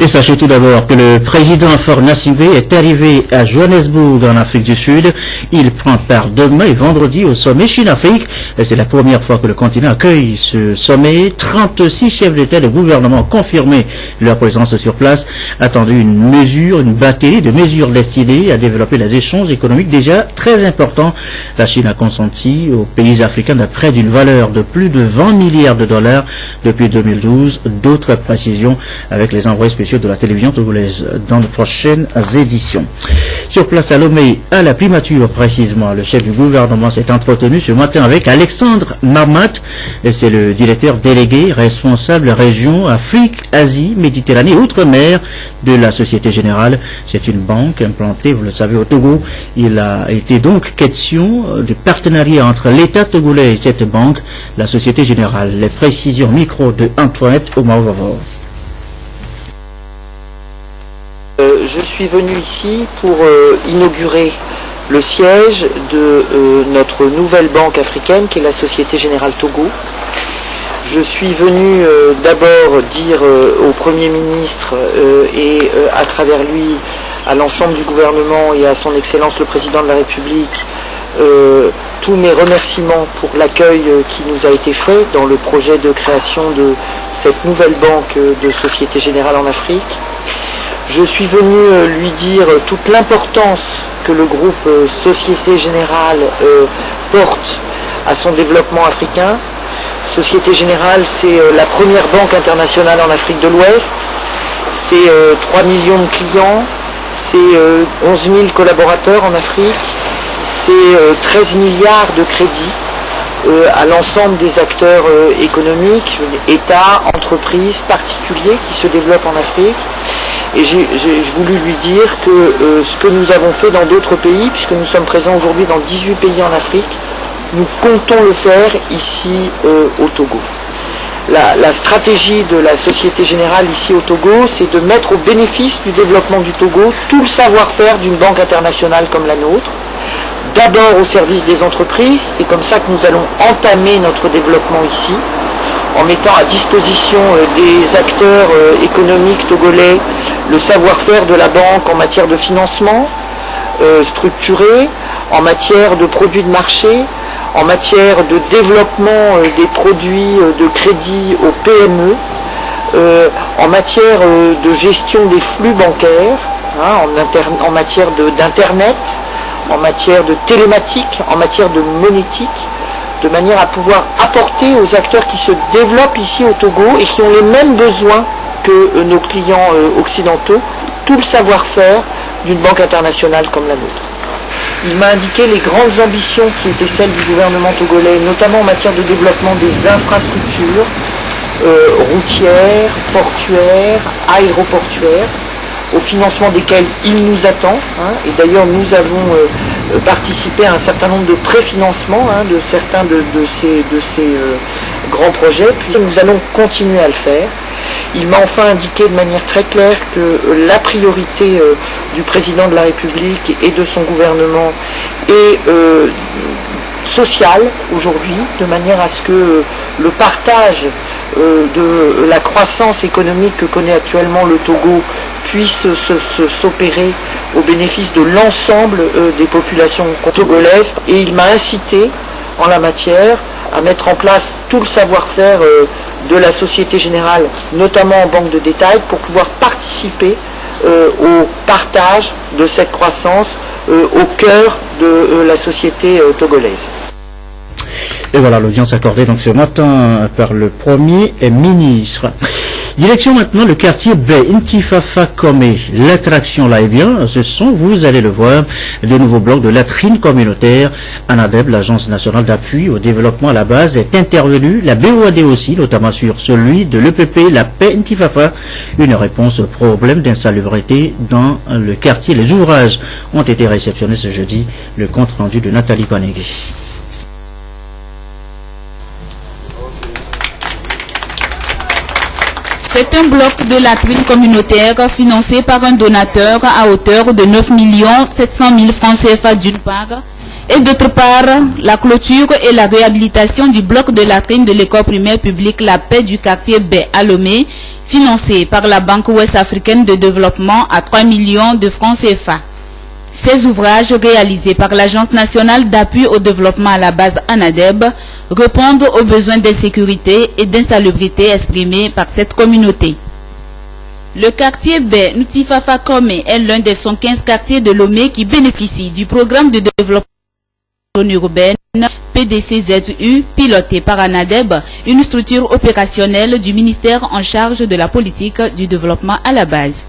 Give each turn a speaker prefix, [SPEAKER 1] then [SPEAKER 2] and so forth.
[SPEAKER 1] Et sachez tout d'abord que le président Faure Gnassingbé est arrivé à Johannesburg en Afrique du Sud. Il prend part demain et vendredi au sommet Chine-Afrique. C'est la première fois que le continent accueille ce sommet. 36 chefs d'État et de gouvernement ont confirmé leur présence sur place. Attendu une batterie de mesures destinées à développer les échanges économiques déjà très importants. La Chine a consenti aux pays africains de près d'une valeur de plus de 20 milliards de dollars depuis 2012. D'autres précisions avec les envoyés spéciaux de la télévision togolaise dans de prochaines éditions. Sur place à Lomé, à la primature précisément, le chef du gouvernement s'est entretenu ce matin avec Alexandre Marmat. C'est le directeur délégué responsable région Afrique, Asie, Méditerranée, Outre-mer de la Société Générale. C'est une banque implantée, vous le savez, au Togo. Il a été donc question de partenariat entre l'État togolais et cette banque, la Société Générale. Les précisions micro de Antoinette Omaovavo.
[SPEAKER 2] Je suis venu ici pour inaugurer le siège de notre nouvelle banque africaine qui est la Société Générale Togo. Je suis venu d'abord dire au Premier ministre et à travers lui à l'ensemble du gouvernement et à son Excellence le Président de la République tous mes remerciements pour l'accueil qui nous a été fait dans le projet de création de cette nouvelle banque de Société Générale en Afrique. Je suis venu lui dire toute l'importance que le groupe Société Générale porte à son développement africain. Société Générale, c'est la première banque internationale en Afrique de l'Ouest. C'est 3 millions de clients, c'est 11 000 collaborateurs en Afrique, c'est 13 milliards de crédits à l'ensemble des acteurs économiques, États, entreprises, particuliers qui se développent en Afrique. Et j'ai voulu lui dire que ce que nous avons fait dans d'autres pays, puisque nous sommes présents aujourd'hui dans 18 pays en Afrique, nous comptons le faire ici au Togo. La stratégie de la Société Générale ici au Togo, c'est de mettre au bénéfice du développement du Togo tout le savoir-faire d'une banque internationale comme la nôtre. D'abord au service des entreprises, c'est comme ça que nous allons entamer notre développement ici, en mettant à disposition des acteurs économiques togolais le savoir-faire de la banque en matière de financement structuré, en matière de produits de marché, en matière de développement des produits de crédit aux PME, en matière de gestion des flux bancaires, en matière d'Internet, en matière de télématique, en matière de monétique, de manière à pouvoir apporter aux acteurs qui se développent ici au Togo et qui ont les mêmes besoins que nos clients occidentaux, tout le savoir-faire d'une banque internationale comme la nôtre. Il m'a indiqué les grandes ambitions qui étaient celles du gouvernement togolais, notamment en matière de développement des infrastructures routières, portuaires, aéroportuaires, au financement desquels il nous attend. Et d'ailleurs, nous avons participé à un certain nombre de préfinancements de certains de ces grands projets. Puis nous allons continuer à le faire. Il m'a enfin indiqué de manière très claire que la priorité du président de la République et de son gouvernement est sociale aujourd'hui, de manière à ce que le partage de la croissance économique que connaît actuellement le Togo puisse s'opérer au bénéfice de l'ensemble des populations togolaises. Et il m'a incité en la matière à mettre en place tout le savoir-faire de la Société Générale, notamment en banque de détail, pour pouvoir participer au partage de cette croissance au cœur de la société togolaise.
[SPEAKER 1] Et voilà l'audience accordée donc ce matin par le Premier ministre. Direction maintenant le quartier B, Intifafa Kome. L'attraction là, eh bien, ce sont, vous allez le voir, de nouveaux blocs de latrines communautaires. ANADEB, l'Agence nationale d'appui au développement à la base, est intervenue. La BOAD aussi, notamment sur celui de l'EPP, la paix Intifafa. Une réponse au problème d'insalubrité dans le quartier. Les ouvrages ont été réceptionnés ce jeudi. Le compte rendu de Nathalie Panegui.
[SPEAKER 3] C'est un bloc de latrine communautaire financé par un donateur à hauteur de 9 700 000 francs CFA d'une part Et d'autre part, la clôture et la réhabilitation du bloc de latrine de l'école primaire publique La Paix du quartier B à Lomé, financé par la Banque ouest-africaine de développement à 3 millions de francs CFA. Ces ouvrages réalisés par l'Agence nationale d'appui au développement à la base ANADEB répondent aux besoins d'insécurité et d'insalubrité exprimés par cette communauté. Le quartier B Nutifafa Kome est l'un des 115 quartiers de Lomé qui bénéficient du programme de développement urbaine PDCZU piloté par ANADEB, une structure opérationnelle du ministère en charge de la politique du développement à la base.